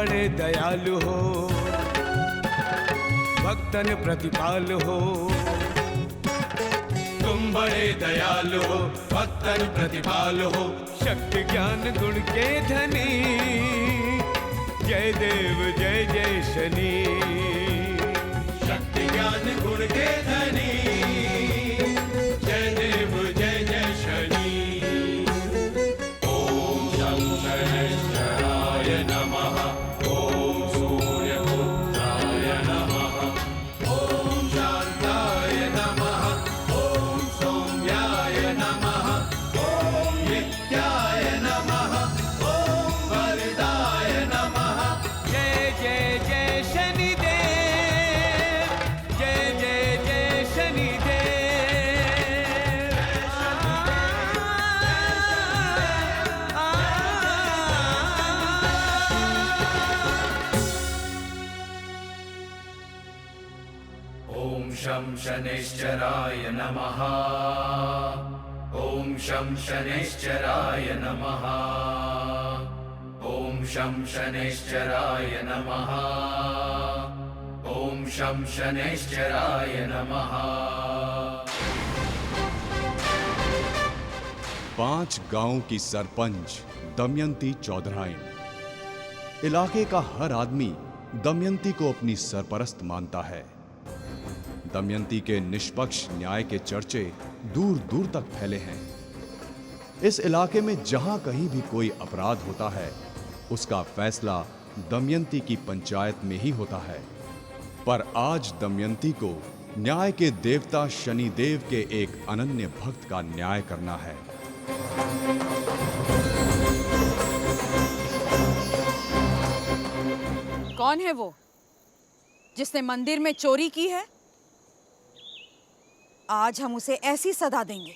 बड़े दयालु हो, भक्तन प्रतिपाल हो। तुम बड़े दयालु हो, भक्तन प्रतिपाल हो, शक्ति ज्ञान गुण के धनी, जय देव जय जय शनि। शक्ति ज्ञान गुण के धनी, जय देव जय जय शनि। ओम शं शनैश्चराय नमः, ओम सूर्यपुत्राय नमः, ओम शांताय नमः, ओम सौम्याय नमः, ओम नित्याय नमः, ओम वरदाय नमः। जय जय जय शनिदेव, जय जय जय शनिदेव। ओम शं शनैश्चराय नमः, ओम शं शनैश्चराय नमः, ओम शं शनैश्चराय नमः, ओम शं शनैश्चराय नमः। 5 गांव की सरपंच दमयंती चौधराइन। इलाके का हर आदमी दमयंती को अपनी सरपरस्त मानता है। दमयंती के निष्पक्ष न्याय के चर्चे दूर दूर तक फैले हैं। इस इलाके में जहां कहीं भी कोई अपराध होता है, उसका फैसला दमयंती की पंचायत में ही होता है। पर आज दमयंती को न्याय के देवता शनिदेव के एक अनन्य भक्त का न्याय करना है। कौन है वो जिसने मंदिर में चोरी की है? आज हम उसे ऐसी सजा देंगे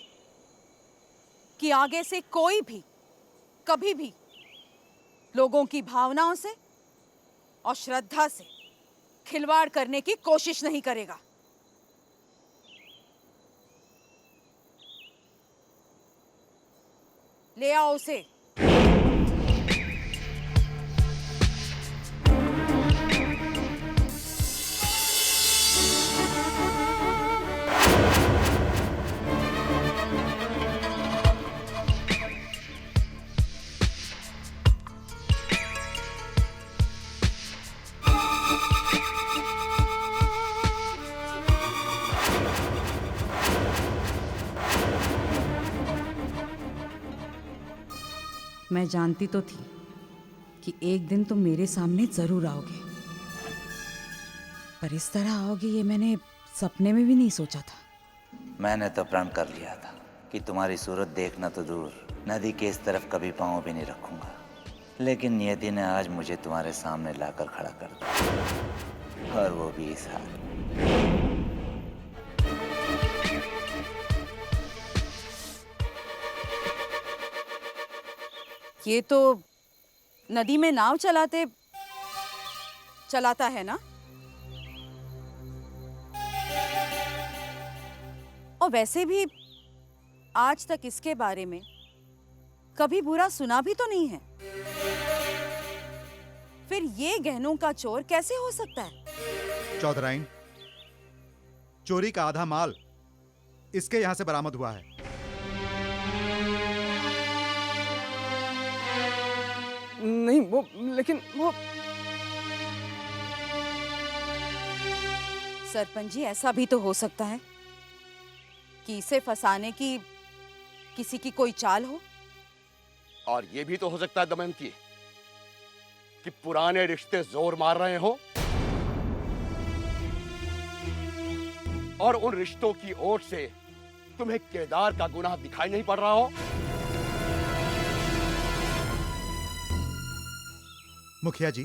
कि आगे से कोई भी कभी भी लोगों की भावनाओं से और श्रद्धा से खिलवाड़ करने की कोशिश नहीं करेगा। ले आओ उसे। मैं जानती तो थी कि एक दिन तुम मेरे सामने जरूर आओगे, पर इस तरह आओगे ये मैंने सपने में भी नहीं सोचा था। मैंने तो प्रण कर लिया था कि तुम्हारी सूरत देखना तो दूर, नदी के इस तरफ कभी पाँव भी नहीं रखूंगा। लेकिन नियति ने आज मुझे तुम्हारे सामने लाकर खड़ा कर दिया, और वो भी इस हाल। ये तो नदी में नाव चलाता है ना? और वैसे भी आज तक इसके बारे में कभी बुरा सुना भी तो नहीं है। फिर ये गहनों का चोर कैसे हो सकता है? चौधराइन, चोरी का आधा माल इसके यहां से बरामद हुआ है। नहीं वो, लेकिन वो सरपंच जी, ऐसा भी तो हो सकता है कि इसे फंसाने की किसी की कोई चाल हो। और ये भी तो हो सकता है दमयंती कि पुराने रिश्ते जोर मार रहे हो और उन रिश्तों की ओट से तुम्हें केदार का गुनाह दिखाई नहीं पड़ रहा हो। मुखिया जी,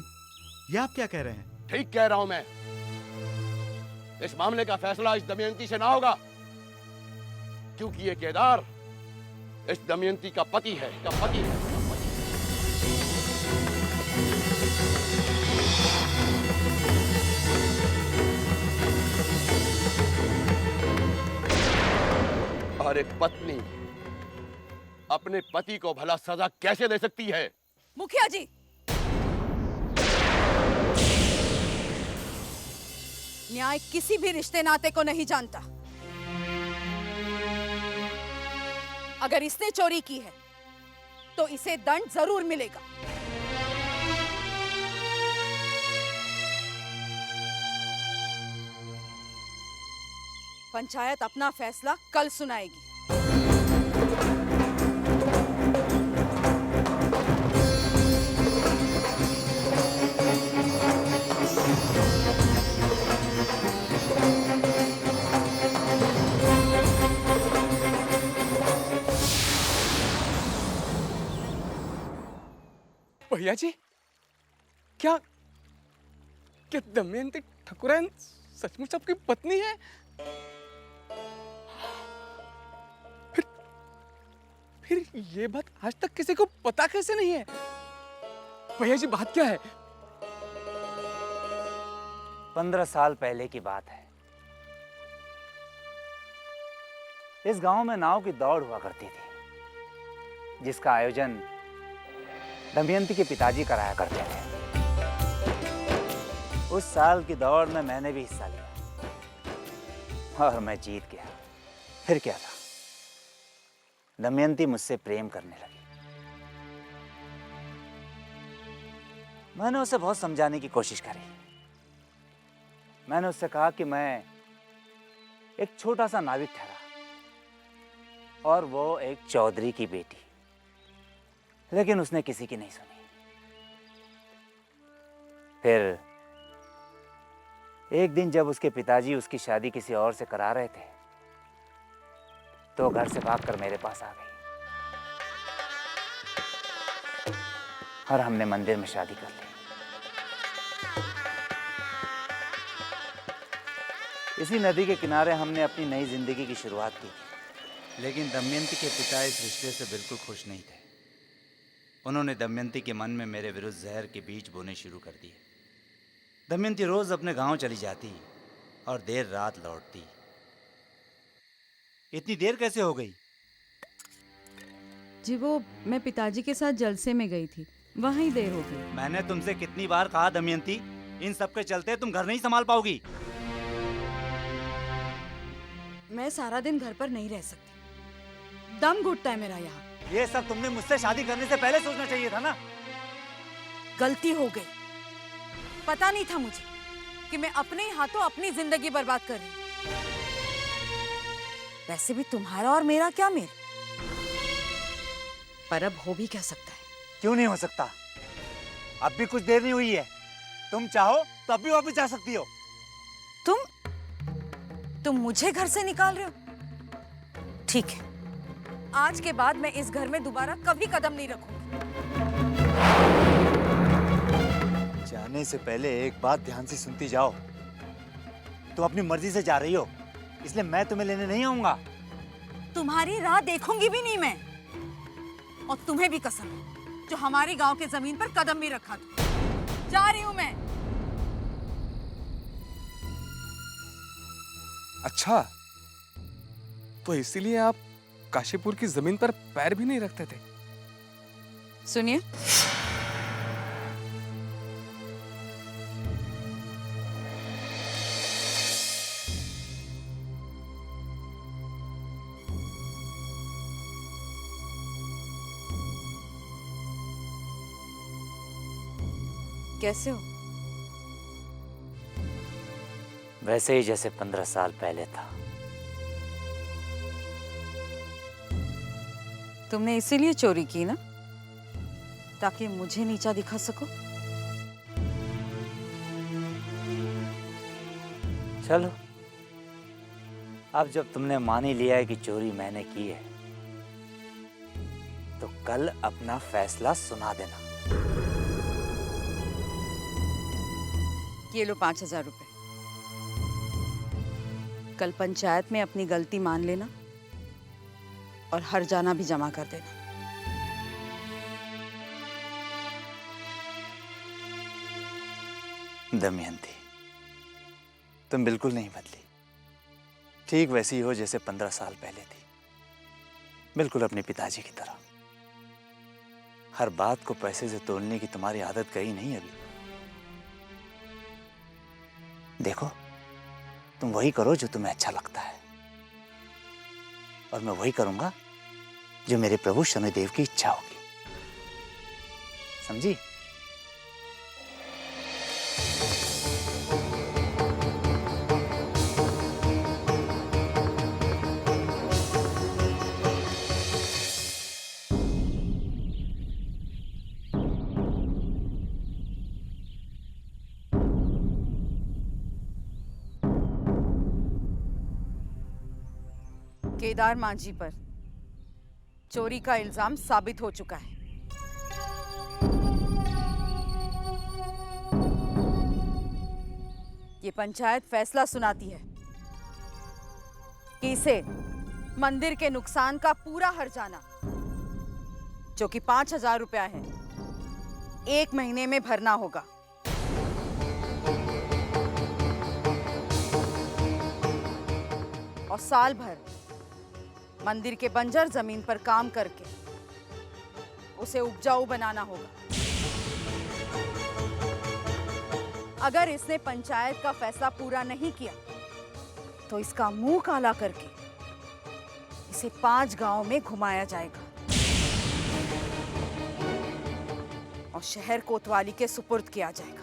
ये आप क्या कह रहे हैं? ठीक कह रहा हूं मैं। इस मामले का फैसला इस दमयंती से ना होगा, क्योंकि ये केदार इस दमयंती का पति है, और एक पत्नी अपने पति को भला सजा कैसे दे सकती है? मुखिया जी, न्याय किसी भी रिश्ते नाते को नहीं जानता। अगर इसने चोरी की है तो इसे दंड जरूर मिलेगा। पंचायत अपना फैसला कल सुनाएगी। भैया जी, क्या क्या दमयंती ठाकुरन सचमुच आपकी पत्नी है? फिर ये बात आज तक किसी को पता कैसे नहीं है? भैया जी, बात क्या है? 15 साल पहले की बात है। इस गांव में नाव की दौड़ हुआ करती थी, जिसका आयोजन दमयंती के पिताजी कराया करते थे। उस साल की दौड़ में मैंने भी हिस्सा लिया और मैं जीत गया। फिर क्या था, दमयंती मुझसे प्रेम करने लगी। मैंने उसे बहुत समझाने की कोशिश करी। मैंने उससे कहा कि मैं एक छोटा सा नाविक ठहरा और वो एक चौधरी की बेटी, लेकिन उसने किसी की नहीं सुनी। फिर एक दिन जब उसके पिताजी उसकी शादी किसी और से करा रहे थे, तो घर से भागकर मेरे पास आ गई और हमने मंदिर में शादी कर ली। इसी नदी के किनारे हमने अपनी नई जिंदगी की शुरुआत की थी। लेकिन दमयंती के पिता इस रिश्ते से बिल्कुल खुश नहीं थे। उन्होंने दमयंती के मन में मेरे विरुद्ध जहर के बीज बोने शुरू कर दिए। दमयंती रोज अपने गांव चली जाती और देर रात लौटती। इतनी देर कैसे हो गई? जी वो मैं पिताजी के साथ जलसे में गई थी, वहीं देर हो गई। मैंने तुमसे कितनी बार कहा दमयंती, इन सब के चलते तुम घर नहीं संभाल पाओगी। मैं सारा दिन घर पर नहीं रह सकती, दम घुटता है मेरा यहाँ। ये सब तुमने मुझसे शादी करने से पहले सोचना चाहिए था ना। गलती हो गई। पता नहीं था मुझे कि मैं अपने हाथों अपनी जिंदगी बर्बाद कर रही हूं। वैसे भी तुम्हारा और मेरा क्या मेल, पर अब हो भी क्या सकता है। क्यों नहीं हो सकता? अब भी कुछ देर नहीं हुई है। तुम चाहो तो अब भी वापस जा सकती हो। तुम मुझे घर से निकाल रहे हो? ठीक है, आज के बाद मैं इस घर में दोबारा कभी कदम नहीं रखूंगी। जाने से पहले एक बात ध्यान से सुनती जाओ। तुम अपनी मर्जी से जा रही हो, इसलिए मैं तुम्हें लेने नहीं आऊंगा। तुम्हारी राह देखूंगी भी नहीं मैं। और तुम्हें भी कसम है, जो हमारे गांव के जमीन पर कदम भी रखा था। जा रही हूं मैं। अच्छा, तो इसीलिए आप काशीपुर की जमीन पर पैर भी नहीं रखते थे? सुनिए, कैसे हो? वैसे ही जैसे 15 साल पहले था। तुमने इसीलिए चोरी की ना, ताकि मुझे नीचा दिखा सको। चलो, अब जब तुमने मान ही लिया है कि चोरी मैंने की है, तो कल अपना फैसला सुना देना। ये लो 5,000 रुपए। कल पंचायत में अपनी गलती मान लेना और हर जाना भी जमा कर देना। दमयंती, तुम बिल्कुल नहीं बदली। ठीक वैसी हो जैसे 15 साल पहले थी। बिल्कुल अपने पिताजी की तरह। हर बात को पैसे से तोड़ने की तुम्हारी आदत गई नहीं अभी। देखो, तुम वही करो जो तुम्हें अच्छा लगता है, और मैं वही करूंगा जो मेरे प्रभु शनिदेव की इच्छा होगी। समझी? केदार मांझी पर चोरी का इल्जाम साबित हो चुका है। ये पंचायत फैसला सुनाती है कि इसे मंदिर के नुकसान का पूरा हर्जाना, जो कि 5,000 रुपया है, 1 महीने में भरना होगा। और साल भर मंदिर के बंजर जमीन पर काम करके उसे उपजाऊ बनाना होगा। अगर इसने पंचायत का फैसला पूरा नहीं किया तो इसका मुंह काला करके इसे 5 गांव में घुमाया जाएगा और शहर कोतवाली के सुपुर्द किया जाएगा।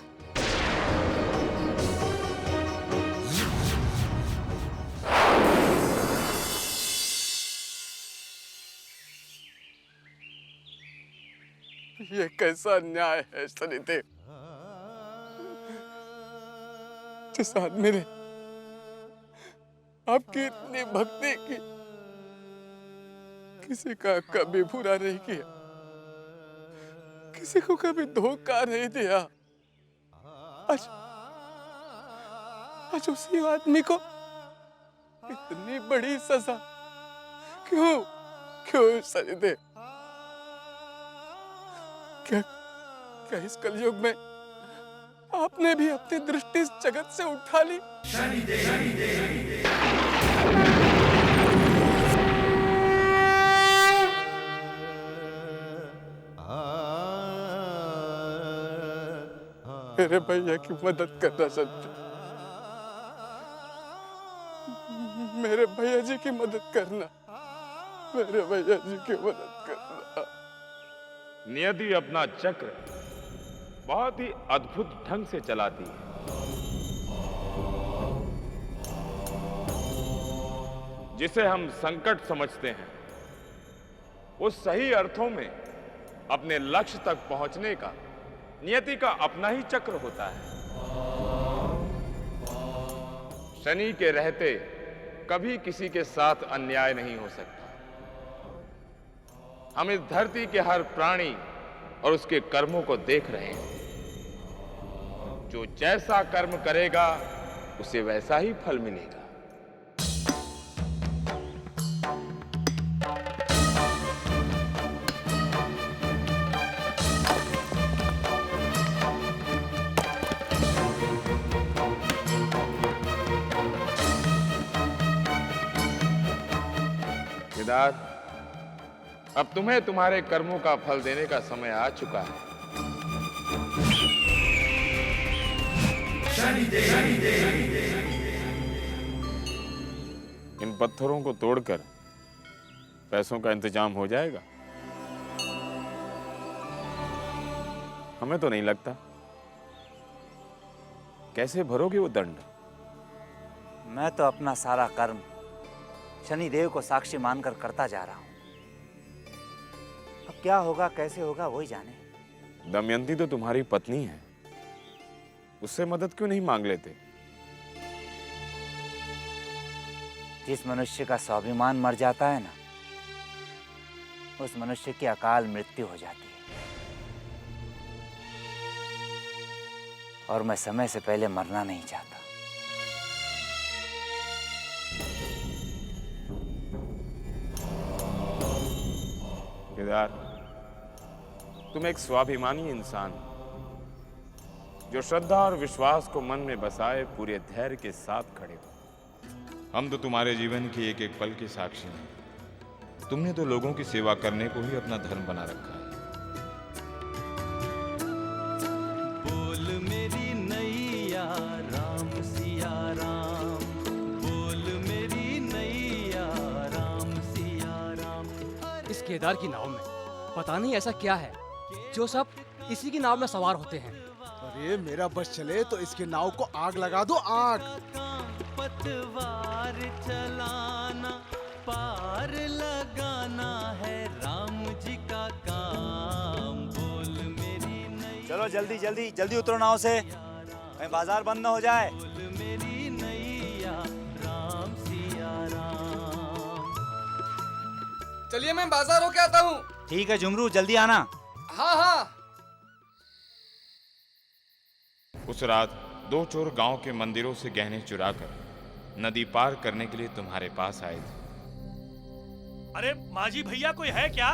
ये कैसा अन्याय है शनिदेव? जिस आदमी ने आपकी इतनी भक्ति की, किसी का कभी बुरा नहीं किया, किसी को कभी धोखा नहीं दिया, आज उसी आदमी को इतनी बड़ी सजा क्यों? क्यों शनिदेव? क्या इस कलयुग में आपने भी अपनी दृष्टि इस जगत से उठा ली? मेरे भैया की मदद करना संजय, मेरे भैया जी की मदद करना, मेरे भैया जी की मदद करना। नियति अपना चक्र बहुत ही अद्भुत ढंग से चलाती है। जिसे हम संकट समझते हैं, वो सही अर्थों में अपने लक्ष्य तक पहुंचने का नियति का अपना ही चक्र होता है। शनि के रहते कभी किसी के साथ अन्याय नहीं हो सकता। हम इस धरती के हर प्राणी और उसके कर्मों को देख रहे हैं। जो जैसा कर्म करेगा उसे वैसा ही फल मिलेगा। केदार, अब तुम्हें तुम्हारे कर्मों का फल देने का समय आ चुका है। इन पत्थरों को तोड़कर पैसों का इंतजाम हो जाएगा। हमें तो नहीं लगता। कैसे भरोगे वो दंड? मैं तो अपना सारा कर्म शनिदेव को साक्षी मानकर करता जा रहा हूं। अब क्या होगा, कैसे होगा, वही जाने। दमयंती तो तुम्हारी पत्नी है, उससे मदद क्यों नहीं मांग लेते? जिस मनुष्य का स्वाभिमान मर जाता है ना, उस मनुष्य की अकाल मृत्यु हो जाती है। और मैं समय से पहले मरना नहीं चाहता। केदार, तुम एक स्वाभिमानी इंसान, जो श्रद्धा और विश्वास को मन में बसाए पूरे धैर्य के साथ खड़े हो। हम तो तुम्हारे जीवन की एक एक पल की साक्षी हैं। तुमने तो लोगों की सेवा करने को ही अपना धर्म बना रखा है। बोल मेरी नैया राम सिया राम, केदार की नाव में पता नहीं ऐसा क्या है जो सब इसी की नाव में सवार होते हैं। अरे मेरा बस चले तो इसके नाव को आग लगा दो, आग। पतवार चलाना पार लगाना है राम जी का काम, बोल मेरी नैया। चलो जल्दी जल्दी जल्दी उतरो नाव से, कहीं बाजार बंद न हो जाए। मेरी नैया राम सिया राम। चलिए मैं बाजार होके आता हूँ। ठीक है झुमरू, जल्दी आना। हाँ हाँ। उस रात दो चोर गांव के मंदिरों से गहने चुराकर नदी पार करने के लिए तुम्हारे पास आए थे। अरे माजी भैया कोई है क्या?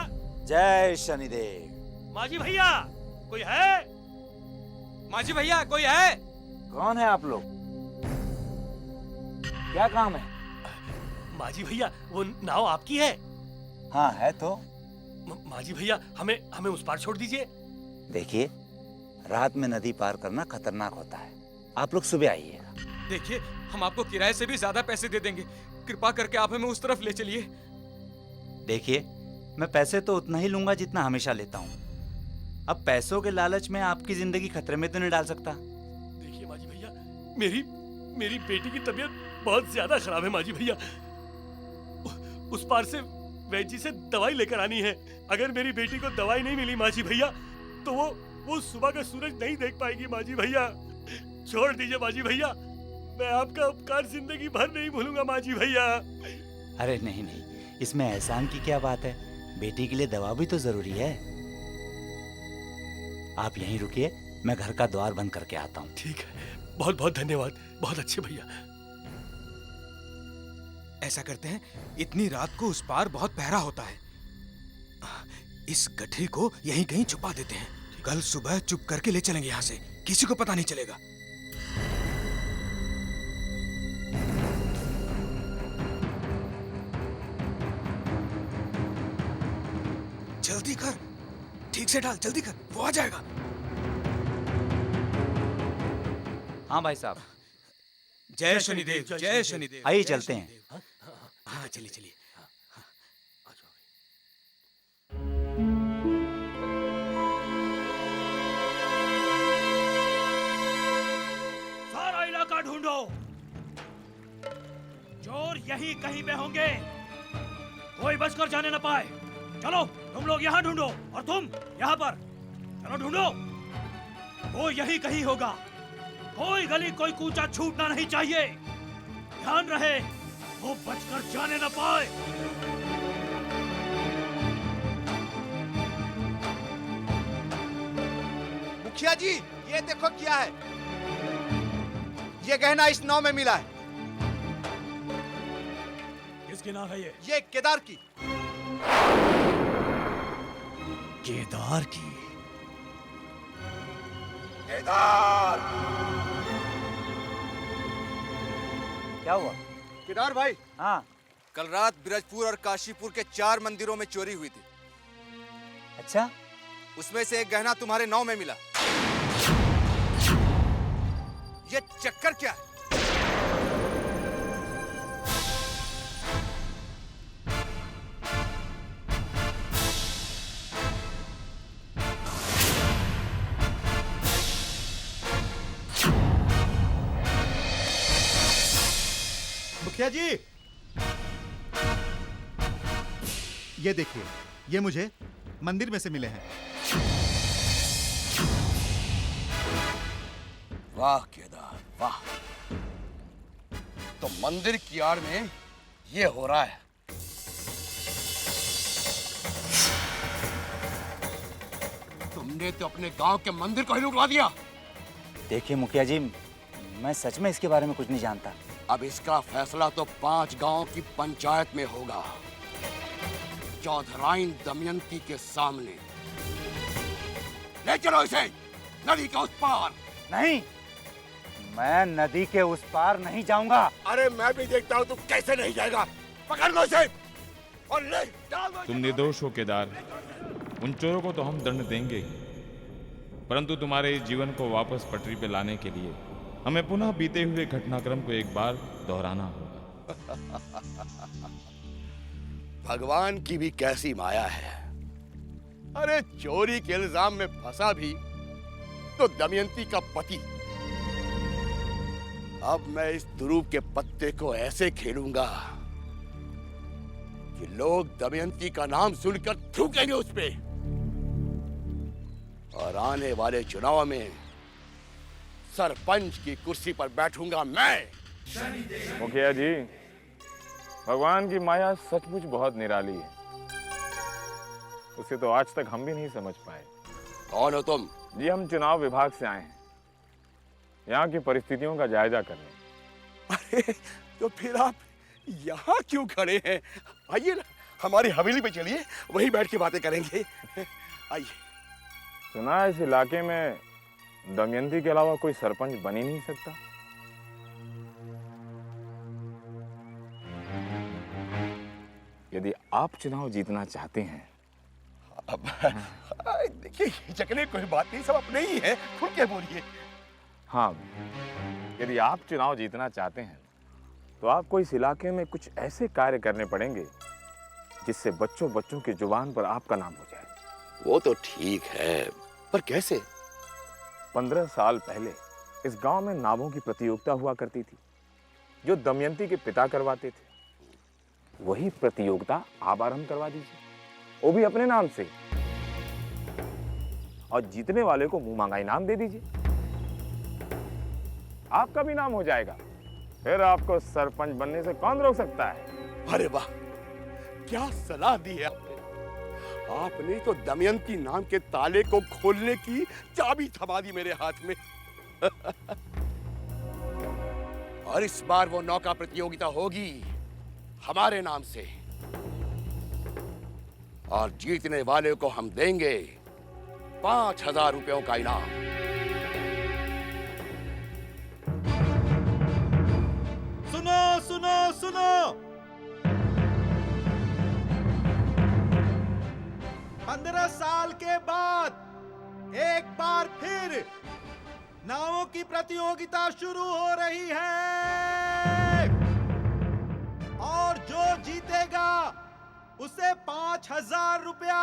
जय शनिदेव। माजी भैया कोई है? माजी भैया कोई है? कौन है आप लोग? क्या काम है? माजी भैया वो नाव आपकी है? हाँ है तो। माजी भैया हमें उस पार छोड़ दीजिए। देखिए रात में नदी पार करना खतरनाक होता है, आप लोग सुबह आइएगा। देखिए हम आपको किराए से भी ज्यादा पैसे दे देंगे, कृपा करके आप हमें उस तरफ ले चलिए। देखिए मैं पैसे तो उतना ही लूंगा जितना हमेशा लेता हूँ। अब पैसों के लालच में आपकी जिंदगी खतरे में तो नहीं डाल सकता। देखिए माजी भैया मेरी बेटी की तबीयत बहुत ज्यादा खराब है माजी भैया। उस पार से वैद्य जी से दवाई लेकर आनी है। अगर मेरी बेटी को दवाई नहीं मिली माजी भैया तो वो सुबह का सूरज नहीं देख पाएगी माजी भैया। छोड़ दीजिए माजी भैया, मैं आपका उपकार जिंदगी भर नहीं भूलूंगा माजी भैया। अरे नहीं नहीं, इसमें एहसान की क्या बात है, बेटी के लिए दवा भी तो जरूरी है। आप यहीं रुकिए, मैं घर का द्वार बंद करके आता हूँ। ठीक है, बहुत बहुत धन्यवाद, बहुत अच्छे भैया। ऐसा करते हैं, इतनी रात को उस पार बहुत पहरा होता है, इस गठरी को यहीं कहीं छुपा देते हैं। कल सुबह चुप करके ले चलेंगे यहाँ से, किसी को पता नहीं चलेगा। जल्दी कर, ठीक से डाल, जल्दी कर, वो आ जाएगा। हाँ भाई साहब। जय शनिदेव, जय शनिदेव। आइए चलते हैं। हाँ चलिए चलिए। सारा इलाका ढूंढो, चोर यही कहीं पे होंगे, कोई बचकर जाने न पाए। चलो तुम लोग यहाँ ढूंढो और तुम यहाँ पर चलो ढूंढो, वो यही कहीं होगा। कोई गली कोई कूचा छूटना नहीं चाहिए, ध्यान रहे वो बचकर जाने न पाए। मुखिया जी ये देखो क्या है, ये गहना इस नाव में मिला है। किसकी नाव है ये केदार की। केदार की? केदार! क्या हुआ? केदार भाई। हाँ। कल रात बिरजपुर और काशीपुर के 4 मंदिरों में चोरी हुई थी। अच्छा? उसमें से एक गहना तुम्हारे नाव में मिला। ये चक्कर क्या है? मुखिया जी ये देखिए, ये मुझे मंदिर में से मिले हैं। वाह केदार वाह, तो मंदिर की आड़ में ये हो रहा है। तुमने तो अपने गांव के मंदिर को ही लुटवा दिया। देखिए मुखिया जी, मैं सच में इसके बारे में कुछ नहीं जानता। अब इसका फैसला तो 5 गांव की पंचायत में होगा, चौधराइन दमयंती के सामने। ले चलो इसे नदी के उस पार। नहीं, मैं नदी के उस पार नहीं जाऊंगा। अरे मैं भी देखता हूँ तू कैसे नहीं जाएगा। पकड़ लो इसे और ले डाल दो। तुम निर्दोष हो केदार, उन चोरों को तो हम दंड देंगे ही, परंतु तुम्हारे इस जीवन को वापस पटरी पे लाने के लिए हमें पुनः बीते हुए घटनाक्रम को एक बार दोहराना होगा। भगवान की भी कैसी माया है। अरे चोरी के इल्जाम में फंसा भी तो दमयंती का पति। अब मैं इस दुरूप के पत्ते को ऐसे खेलूंगा कि लोग दमयंती का नाम सुनकर थूकेंगे उस पे। और आने वाले चुनाव में सरपंच की कुर्सी पर बैठूंगा मैं। मुखिया जी, भगवान की माया सचमुच बहुत निराली है। उसे तो आज तक हम भी नहीं समझ पाए। कौन हो तुम? जी, हम चुनाव विभाग से आए हैं, यहाँ की परिस्थितियों का जायजा करने। अरे तो फिर आप यहाँ क्यों खड़े हैं? आइए ना, हमारी हवेली पे चलिए, वहीं बैठ के बातें करेंगे। आइए। सुना है इस इलाके में दमयंती के अलावा कोई सरपंच बन ही नहीं सकता। यदि आप चुनाव जीतना चाहते हैं। अब देखिए, हिचकने कोई बात नहीं, सब अपने ही हैं, खुल के बोलिए। हाँ, यदि आप चुनाव जीतना चाहते हैं तो आपको इस इलाके में कुछ ऐसे कार्य करने पड़ेंगे जिससे बच्चों बच्चों की जुबान पर आपका नाम हो जाए। वो तो ठीक है, पर कैसे? 15 साल पहले इस गांव में नावों की प्रतियोगिता हुआ करती थी, जो दमयंती के पिता करवाते थे। वही प्रतियोगिता आप आरंभ करवा दीजिए, वो भी अपने नाम से, और जीतने वाले को मुंह मांगा इनाम दे दीजिए। आपका भी नाम हो जाएगा, फिर आपको सरपंच बनने से कौन रोक सकता है? अरे वाह, क्या सलाह दी है आपने। आपने तो दमयंती नाम के ताले को खोलने की चाबी थमा दी मेरे हाथ में। और इस बार वो नौका प्रतियोगिता होगी हमारे नाम से, और जीतने वाले को हम देंगे 5,000 रुपयों का इनाम। सुनो सुनो सुनो, 15 साल के बाद एक बार फिर नावों की प्रतियोगिता शुरू हो रही है, और जो जीतेगा उसे 5,000 रुपया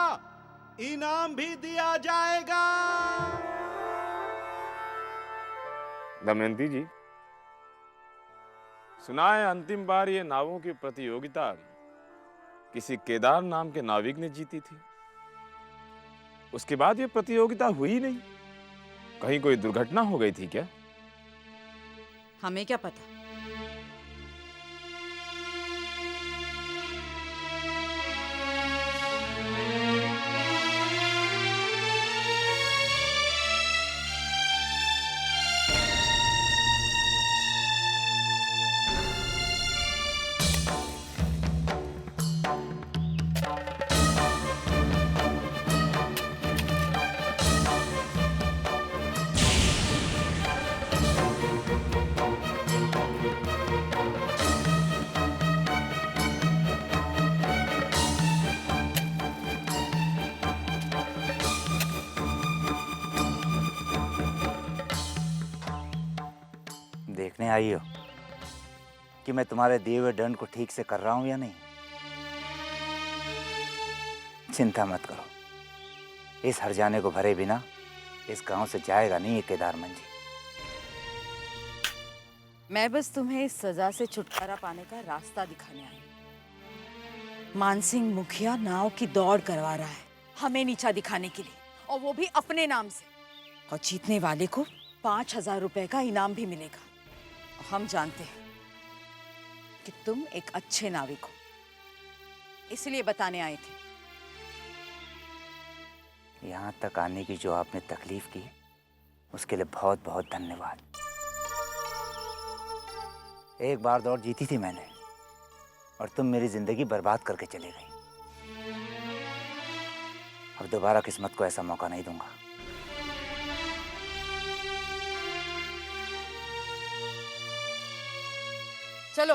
इनाम भी दिया जाएगा। दमयंती जी, सुना है अंतिम बार ये नावों की प्रतियोगिता किसी केदार नाम के नाविक ने जीती थी। उसके बाद ये प्रतियोगिता हुई नहीं। कहीं कोई दुर्घटना हो गई थी क्या? हमें क्या पता। देखने आई हो कि मैं तुम्हारे दिए हुए दंड को ठीक से कर रहा हूं या नहीं? चिंता मत करो, इस हरजाने को भरे बिना इस गांव से जाएगा नहीं ये केदार मंजी। मैं बस तुम्हें इस सजा से छुटकारा पाने का रास्ता दिखाने आई। मानसिंह मुखिया नाव की दौड़ करवा रहा है हमें नीचा दिखाने के लिए, और वो भी अपने नाम से, और जीतने वाले को 5,000 रुपए का इनाम भी मिलेगा। हम जानते हैं कि तुम एक अच्छे नाविक हो, इसलिए बताने आए थे। यहाँ तक आने की जो आपने तकलीफ की, उसके लिए बहुत बहुत धन्यवाद। एक बार दौड़ जीती थी मैंने, और तुम मेरी जिंदगी बर्बाद करके चले गई। अब दोबारा किस्मत को ऐसा मौका नहीं दूंगा। चलो।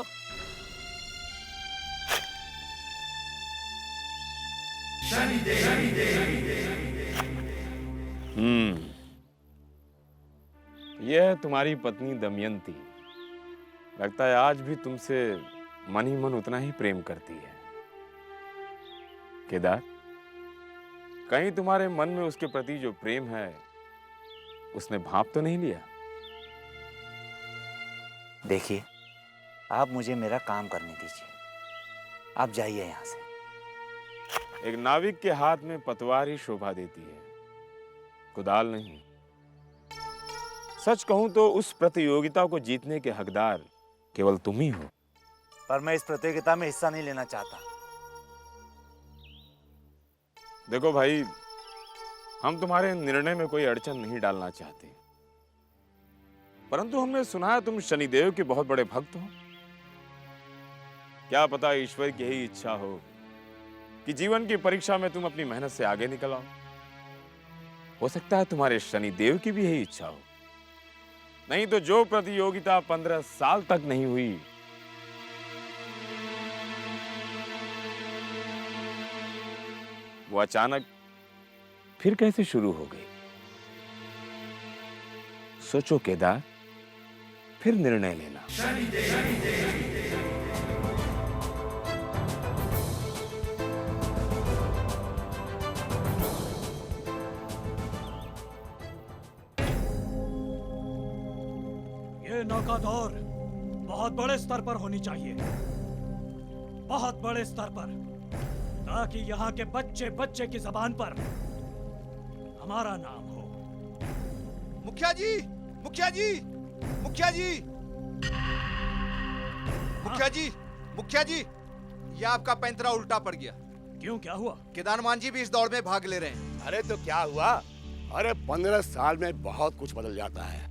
यह है तुम्हारी पत्नी दमयंती। लगता है आज भी तुमसे मन ही मन उतना ही प्रेम करती है। केदार, कहीं तुम्हारे मन में उसके प्रति जो प्रेम है उसने भाप तो नहीं लिया? देखिए, आप मुझे मेरा काम करने दीजिए। आप जाइए यहाँ से। एक नाविक के हाथ में पतवार ही शोभा देती है, कुदाल नहीं। सच कहूं तो उस प्रतियोगिता को जीतने के हकदार केवल तुम ही हो। पर मैं इस प्रतियोगिता में हिस्सा नहीं लेना चाहता। देखो भाई, हम तुम्हारे निर्णय में कोई अड़चन नहीं डालना चाहते, परंतु हमने सुना है तुम शनिदेव के बहुत बड़े भक्त हो। क्या पता ईश्वर की यही इच्छा हो कि जीवन की परीक्षा में तुम अपनी मेहनत से आगे निकल आओ। हो सकता है तुम्हारे शनिदेव की भी यही इच्छा हो। नहीं तो जो प्रतियोगिता 15 साल तक नहीं हुई, वो अचानक फिर कैसे शुरू हो गई? सोचो केदार, फिर निर्णय लेना। ये नौकादौड़ बहुत बड़े स्तर पर होनी चाहिए, बहुत बड़े स्तर पर, ताकि यहाँ के बच्चे बच्चे की जबान पर हमारा नाम हो। मुखिया जी, मुखिया जी, मुखिया जी, मुखिया जी, मुखिया जी, ये आपका पैंतरा उल्टा पड़ गया। क्यों, क्या हुआ? केदार मान जी भी इस दौड़ में भाग ले रहे हैं। अरे तो क्या हुआ? अरे 15 साल में बहुत कुछ बदल जाता है।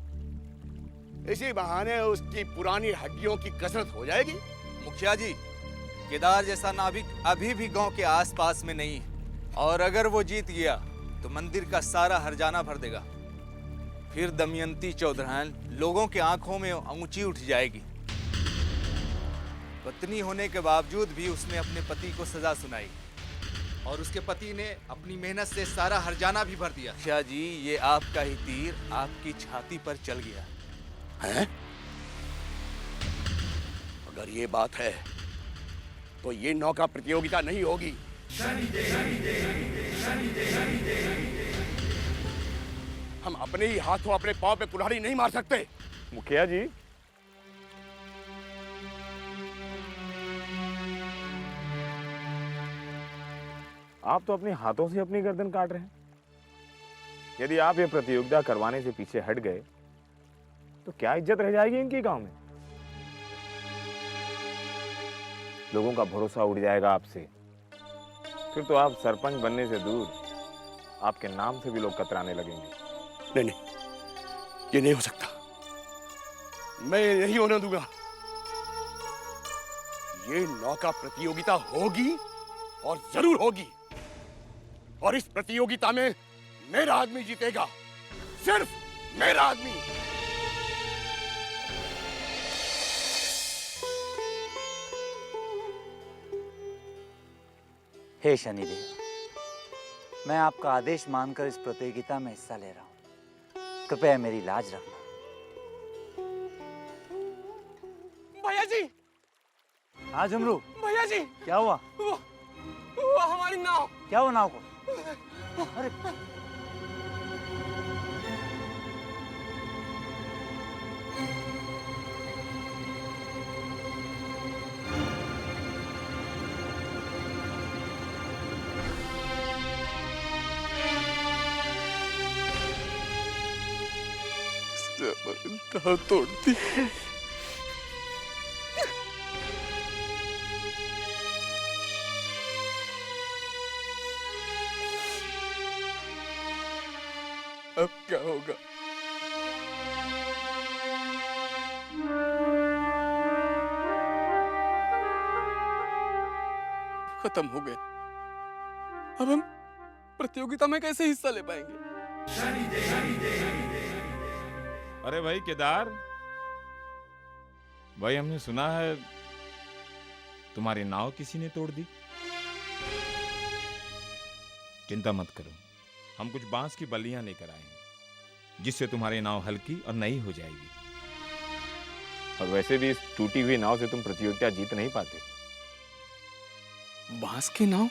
इसी बहाने उसकी पुरानी हड्डियों की कसरत हो जाएगी। मुखिया जी, केदार जैसा नाविक अभी भी गांव के आसपास में नहीं है, और अगर वो जीत गया तो मंदिर का सारा हर्जाना भर देगा। फिर दमयंती चौधरायन लोगों के आंखों में ऊंची उठ जाएगी। पत्नी होने के बावजूद भी उसने अपने पति को सजा सुनाई, और उसके पति ने अपनी मेहनत से सारा हर्जाना भी भर दिया। मुखिया जी, ये आपका ही तीर आपकी छाती पर चल गया है? अगर ये बात है तो ये नौका प्रतियोगिता नहीं होगी। हम अपने ही हाथों अपने पांव पे कुल्हाड़ी नहीं मार सकते। मुखिया जी, आप तो अपने हाथों से अपनी गर्दन काट रहे हैं। यदि आप ये प्रतियोगिता करवाने से पीछे हट गए तो क्या इज्जत रह जाएगी इनकी गांव में? लोगों का भरोसा उड़ जाएगा आपसे। फिर तो आप सरपंच बनने से दूर आपके नाम से भी लोग कतराने लगेंगे। नहीं नहीं, ये नहीं हो सकता। मैं ये नहीं होने दूंगा। ये नौका प्रतियोगिता होगी और जरूर होगी, और इस प्रतियोगिता में मेरा आदमी जीतेगा, सिर्फ मेरा आदमी। हे शनिदेव, मैं आपका आदेश मानकर इस प्रतियोगिता में हिस्सा ले रहा हूं। कृपया मेरी लाज रखना। भैया जी, हाँ झुमरू, भैया जी, क्या हुआ? वो हमारी नाव। क्या हुआ नाव को? अरे तोड़ती अब क्या होगा? खत्म हो गए। अब हम प्रतियोगिता में कैसे हिस्सा ले पाएंगे? अरे भाई केदार, भाई हमने सुना है तुम्हारी नाव किसी ने तोड़ दी। चिंता मत करो, हम कुछ बांस की बल्लियां लेकर आए हैं, जिससे तुम्हारी नाव हल्की और नई हो जाएगी। और वैसे भी इस टूटी हुई नाव से तुम प्रतियोगिता जीत नहीं पाते। बांस की नाव?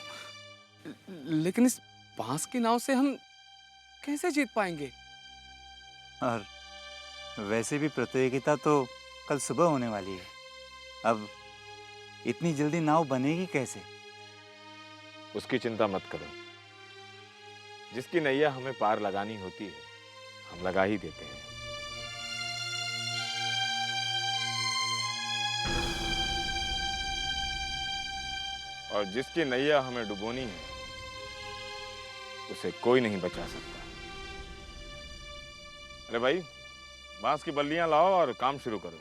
लेकिन इस बांस की नाव से हम कैसे जीत पाएंगे? और वैसे भी प्रतियोगिता तो कल सुबह होने वाली है। अब इतनी जल्दी नाव बनेगी कैसे? उसकी चिंता मत करो। जिसकी नैया हमें पार लगानी होती है, हम लगा ही देते हैं। और जिसकी नैया हमें डुबोनी है, उसे कोई नहीं बचा सकता। अरे भाई, बांस की बल्लियां लाओ और काम शुरू करो।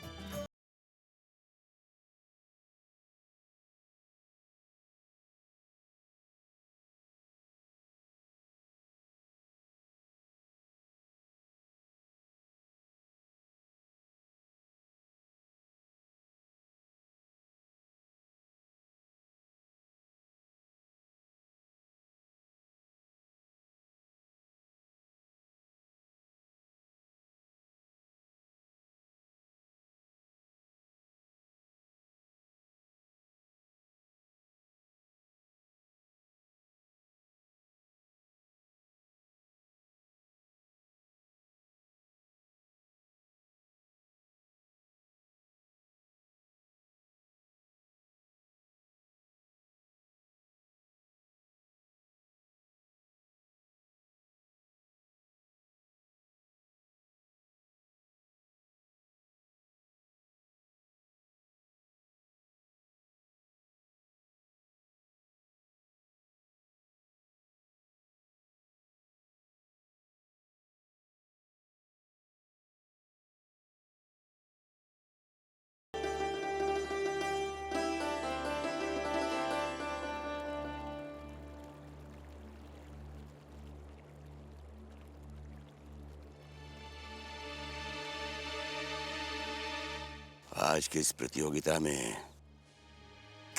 आज की इस प्रतियोगिता में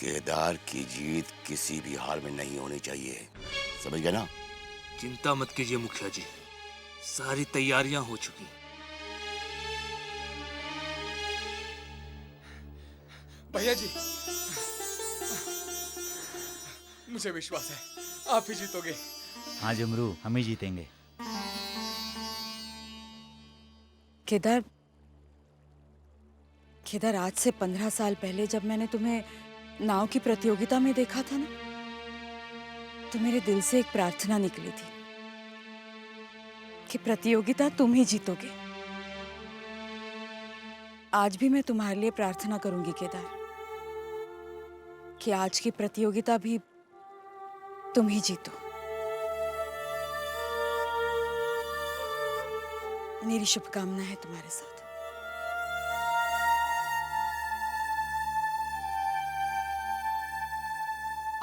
केदार की जीत किसी भी हाल में नहीं होनी चाहिए, समझ गए ना? चिंता मत कीजिए मुखिया जी, सारी तैयारियां हो चुकी। भैया जी, मुझे विश्वास है आप ही जीतोगे। हाँ जुमरू, हम ही जीतेंगे। केदार, आज से 15 साल पहले जब मैंने तुम्हें नाव की प्रतियोगिता में देखा था ना, तो मेरे दिल से एक प्रार्थना निकली थी कि प्रतियोगिता तुम ही जीतोगे। आज भी मैं तुम्हारे लिए प्रार्थना करूंगी केदार, कि आज की प्रतियोगिता भी तुम ही जीतो। मेरी शुभकामना है तुम्हारे साथ।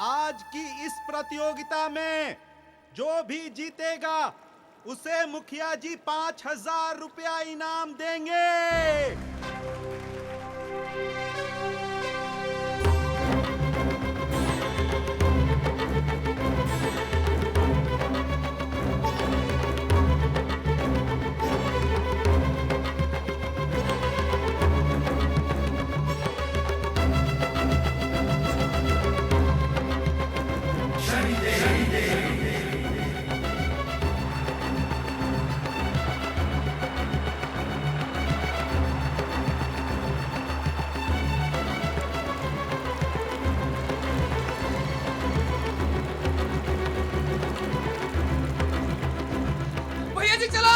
आज की इस प्रतियोगिता में जो भी जीतेगा उसे मुखिया जी 5000 रुपया इनाम देंगे। भैया जी चलो।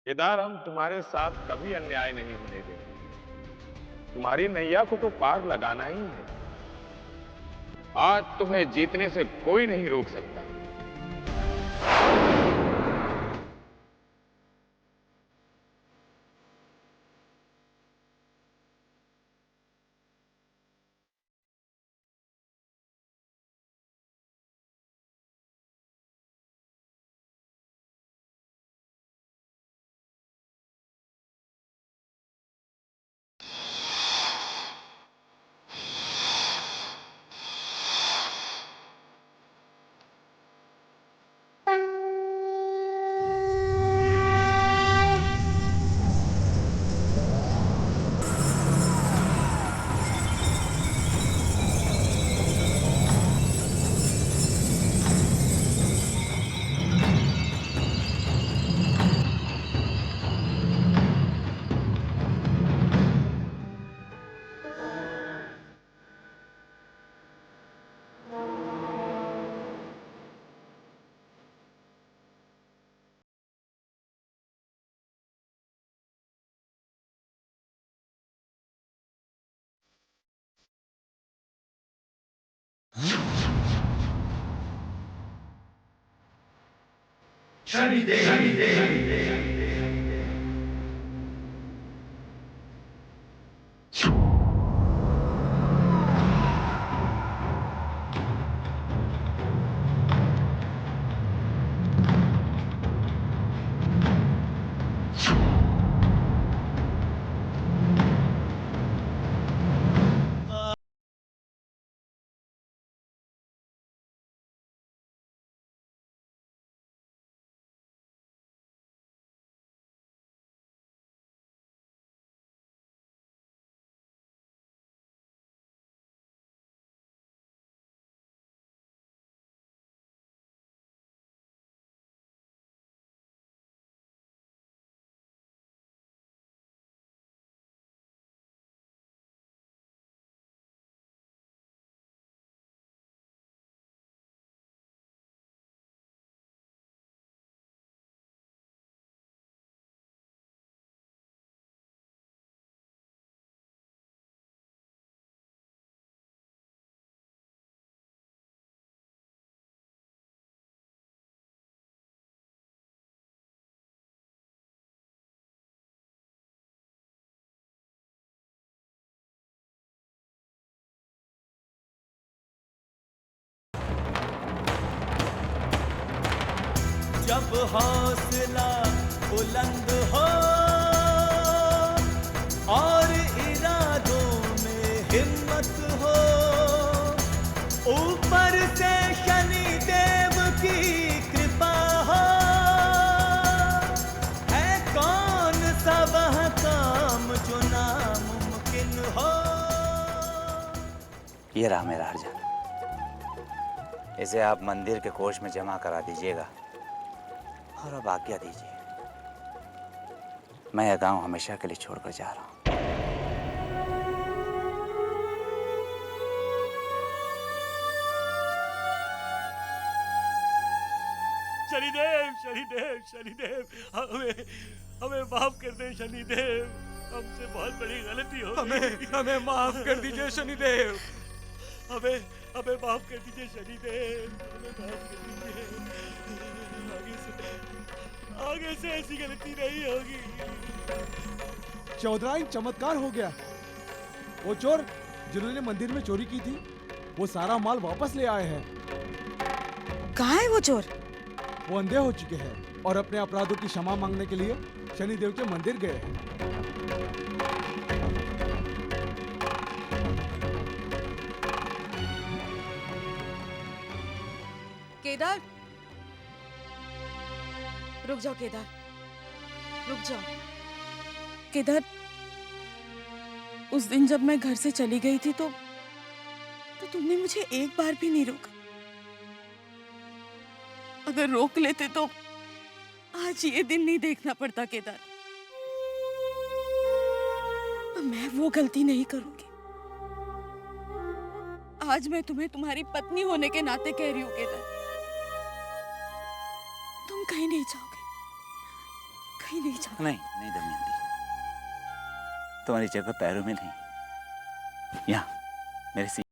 केदार, हम तुम्हारे साथ कभी अन्याय नहीं होने देंगे। तुम्हारी नैया को तो पार लगाना ही है। आज तुम्हें जीतने से कोई नहीं रोक सकता। जब हौसला बुलंद हो और इरादों में हिम्मत हो, ऊपर से शनि देव की कृपा हो, है कौन सा वह काम जो नामुमकिन हो। ये रहा मेरा हरजाना, इसे आप मंदिर के कोष में जमा करा दीजिएगा और अब आज्ञा दीजिए, मैं यह गांव हमेशा के लिए छोड़कर जा रहा हूं। शनिदेव शनिदेव शनिदेव, हमें माफ कर दे शनिदेव, हमसे बहुत बड़ी गलती हो गई। हमें माफ कर दीजिए शनिदेव। हमें माफ कर दीजिए शनिदेव, हमें माफ कर दीजिए। आगे से ऐसी गलती नहीं होगी। चौधराइन चमत्कार हो गया। वो चोर जिन्होंने मंदिर में चोरी की थी वो सारा माल वापस ले आए हैं। कहाँ है वो चोर? वो अंधे हो चुके हैं और अपने अपराधों की क्षमा मांगने के लिए शनिदेव के मंदिर गए हैं। केदार, रुक जाओ केदार, रुक जाओ। केदार, उस दिन जब मैं घर से चली गई थी तो तुमने मुझे एक बार भी नहीं रोका। अगर रोक लेते तो आज ये दिन नहीं देखना पड़ता केदार। मैं वो गलती नहीं करूंगी। आज मैं तुम्हें तुम्हारी पत्नी होने के नाते कह रही हूँ केदार, तुम कहीं नहीं जाओगे, कहीं नहीं जाओगे। नहीं नहीं दमयंती, तुम्हारी जगह पैरों में नहीं, यहाँ मेरे सीने